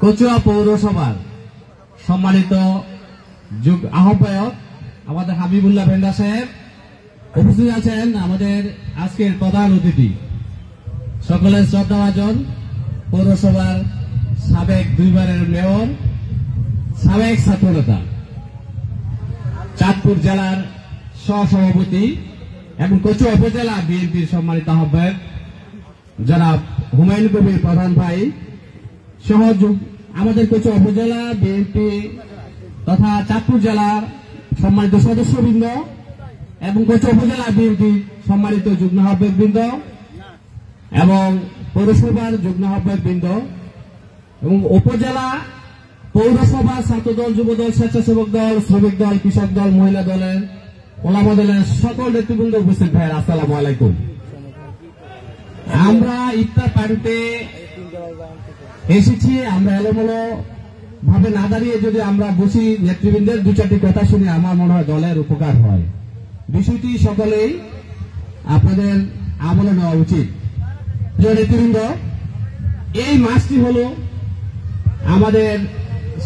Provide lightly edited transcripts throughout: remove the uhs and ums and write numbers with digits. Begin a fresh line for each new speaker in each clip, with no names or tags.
কচুয়া পৌরসভার সম্মানিত আহ্বায়ক আমাদের হাবিবুল্লাহ ভেন্ডা সাহেব, উপস্থিত আছেন আমাদের আজকের প্রধান অতিথি সকলের শ্রদ্ধাভাজন পৌরসভার সাবেক 2 বারের মেয়র, সাবেক ছাত্রনেতা, চাঁদপুর জেলার সহসভাপতি এবং কচুয়া উপজেলা বিএনপির সম্মানিত আহ্বায়ক জনাব হুমায়ুন কবির প্রধান ভাই সহ আমাদের কচুয়া উপজেলা বিএনপি তথা চাঁদপুর জেলার সম্মানিত সদস্যবৃন্দ এবং কচুয়া উপজেলা বিএনপি সম্মানিত যুগ্ম আহ্বায়কবৃন্দ এবং পৌরসভার যুগ্ম আহ্বায়কবৃন্দ এবং উপজেলা পৌরসভা ছাত্রদল, যুবদল, স্বেচ্ছাসেবক দল, শ্রমিক দল, কৃষক দল, মহিলা দলের, ওলামা দলের সকল নেতৃবৃন্দ উপস্থিত ভাই, আসসালামু আলাইকুম। আমরা ইফতার পার্টিতে এসেছি। আমরা এলোমেলো ভাবে না দাঁড়িয়ে যদি আমরা বসি, নেতৃবৃন্দের 2-4টি কথা শুনে আমার মনে হয় দলের উপকার হয়। বিষয়টি সকলেই আপনাদের আমলে নেওয়া উচিত। প্রিয় নেতৃবৃন্দ, এই মাসটি হল আমাদের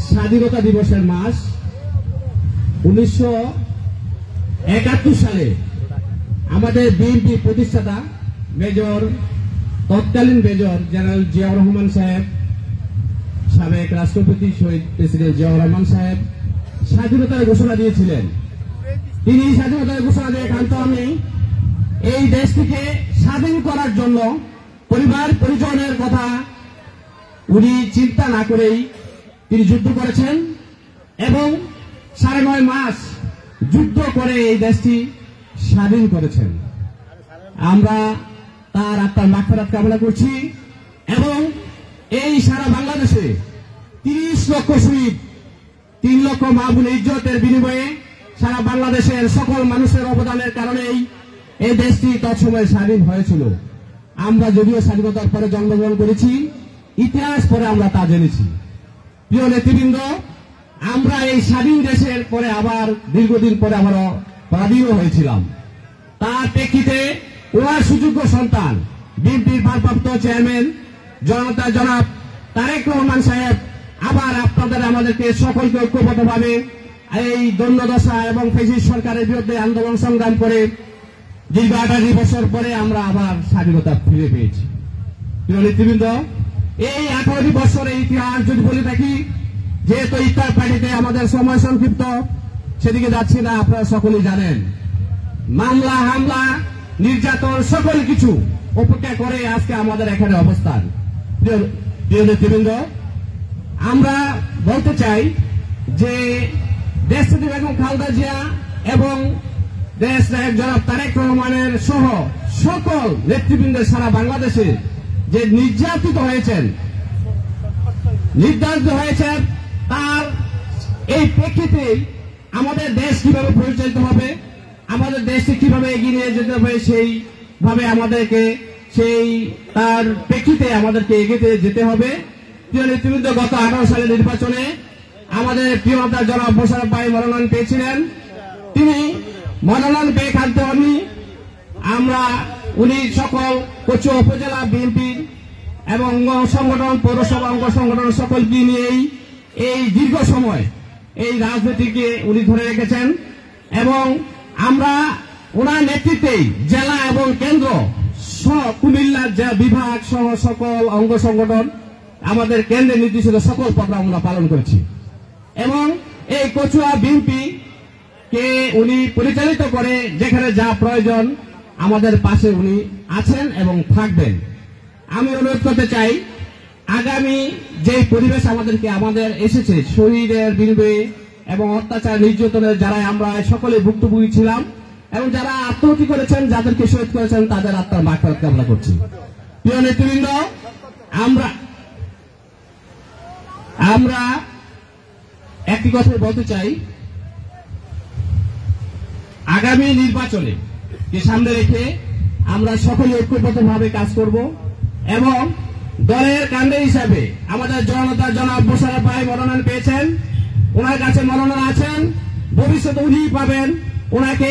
স্বাধীনতা দিবসের মাস। 1971 সালে আমাদের বিএনপি প্রতিষ্ঠাতা তৎকালীন মেজর জেনারেল জিয়াউর রহমান সাহেব, সাবেক রাষ্ট্রপতি শহীদ প্রেসিডেন্ট জিয়াউর রহমান সাহেব স্বাধীনতার ঘোষণা দিয়েছিলেন। তিনি স্বাধীনতার ঘোষণা দিয়ে কান্ত আমি এই দেশটিকে স্বাধীন করার জন্য পরিবার পরিজনের কথা উনি চিন্তা না করেই তিনি যুদ্ধ করেছেন এবং 9.5 মাস যুদ্ধ করে এই দেশটি স্বাধীন করেছেন। আমরা তার আত্মার মাগফিরাত কামনা করছি এবং এই সারা বাংলাদেশে 30 লক্ষ শহীদ, 3 লক্ষ মা বোনের ইজ্জতের বিনিময়ে সারা বাংলাদেশের সকল মানুষের অবদানের কারণেই এই দেশটি তৎসময় স্বাধীন হয়েছিল। আমরা যদিও স্বাধীনতার পরে জন্মগ্রহণ করেছি, ইতিহাস পরে আমরা তা জেনেছি। প্রিয় নেতৃবৃন্দ, আমরা এই স্বাধীন দেশের পরে আবার দীর্ঘদিন পরে আমরা পরাধীন হয়েছিলাম। তার প্রেক্ষিতে ওনার সুযোগ্য সন্তান বিএনপির ভারপ্রাপ্ত চেয়ারম্যান জনতা জনাব তারেক রহমান সাহেব আবার আপনাদের আমাদেরকে সকলকে ঐক্যবদ্ধভাবে এই দণ্ডদশা এবং ফ্যাসিস্ট সরকারের বিরুদ্ধে আন্দোলন সংগ্রাম করে দীর্ঘ 18 বছর পরে আমরা আবার স্বাধীনতা ফিরে পেয়েছি। প্রিয় নেতৃবৃন্দ, এই 18 বছরের ইতিহাস যদি বলে থাকি, যেহেতু ইফতার পার্টিতে আমাদের সময় সংক্ষিপ্ত, সেদিকে যাচ্ছি না। আপনারা সকলেই জানেন, মামলা হামলা নির্যাতন সকল কিছু উপেক্ষা করে আজকে আমাদের এখানে অবস্থান। প্রিয় নেতৃবৃন্দ, আমরা বলতে চাই যে দেশনেত্রী বেগম খালেদা জিয়া এবং দেশ নায়ক জনাব তারেক রহমানের সহ সকল নেতৃবৃন্দের সারা বাংলাদেশে যে নির্যাতিত হয়েছেন তার এই প্রেক্ষিতে আমাদের দেশ কিভাবে পরিচালিত হবে, আমাদের দেশকে কিভাবে এগিয়ে নিয়ে যেতে হবে, সেইভাবে আমাদেরকে তার প্রেক্ষিতে আমাদেরকে এগিয়ে যেতে হবে। প্রিয় নেতৃবৃন্দ, গত 18 সালের নির্বাচনে আমাদের প্রিয় নেতা জনাব মোশাররফ ভাই মনোনয়ন পেয়েছিলেন। তিনি মনোনয়ন পেয়ে কাঁদতে হননি। উনি সকল কচুয়া উপজেলা বিএনপি এবং অঙ্গ সংগঠন, পৌরসভা অঙ্গ সংগঠন সকলকে নিয়ে এই দীর্ঘ সময় এই রাজনীতিকে উনি ধরে রেখেছেন এবং আমরা ওনার নেতৃত্বেই জেলা এবং কেন্দ্র কুমিল্লা বিভাগ সহ সকল অঙ্গ সংগঠন আমাদের কেন্দ্রে নির্দেশিত সকল প্রোগ্রাম আমরা পালন করেছি এবং এই কচুয়া বিএনপি কে উনি পরিচালিত করে যেখানে যা প্রয়োজন আমাদের পাশে উনি আছেন এবং থাকবেন। আমি অনুরোধ করতে চাই, আগামী যে পরিবেশ আমাদের এসেছে শহীদের বিনিময়ে এবং অত্যাচার নির্যাতনের যারা আমরা সকলে ভুক্তভোগী ছিলাম এবং যারা আত্মহত্যা করেছেন, যাদেরকে শহীদ করেছেন, তাদের আত্মার মাগফিরাত কামনা করছি। প্রিয় নেতৃবৃন্দ, আমরা একটি কথা বলতে চাই, আগামী নির্বাচনে কে সামনে রেখে আমরা সকলে ঐক্যবদ্ধভাবে কাজ করব এবং দলের কাণ্ডে হিসাবে আমাদের জনতা জনাব মোশাররফ ভাই মনোনয়ন পেয়েছেন, ওনার কাছে মনোনয়ন আছেন, ভবিষ্যতে উনি পাবেন। ওনাকে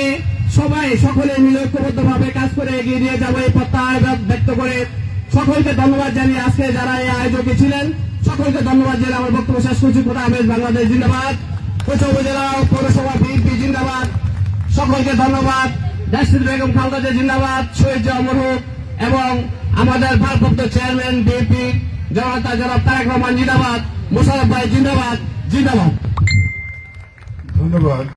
সকলে মিলে ঐক্যবদ্ধভাবে কাজ করে এগিয়ে নিয়ে যাবো এই প্রত্যাশা ব্যক্ত করে সকলকে ধন্যবাদ জানিয়ে আজকে যারা এই আয়োজকে ছিলেন সকলকে ধন্যবাদ জানিয়ে আমার বক্তব্য শেষ করছি। খোদা হাফেজ। বাংলাদেশ জিন্দাবাদ। কোচা উপজেলা পৌরসভা বিএনপি জিন্দাবাদ। সকলকে ধন্যবাদ। জাসিদ বেগম খালেদা জিন্দাবাদ। শহীদ জিয়া অমর হোক। এবং আমাদের ভারপ্রাপ্ত চেয়ারম্যান বিএনপি জনতা জনাব তারেক রহমান জিন্দাবাদ। মোশাররফ ভাই জিন্দাবাদ। জিন্দাবাদ।
ধন্যবাদ।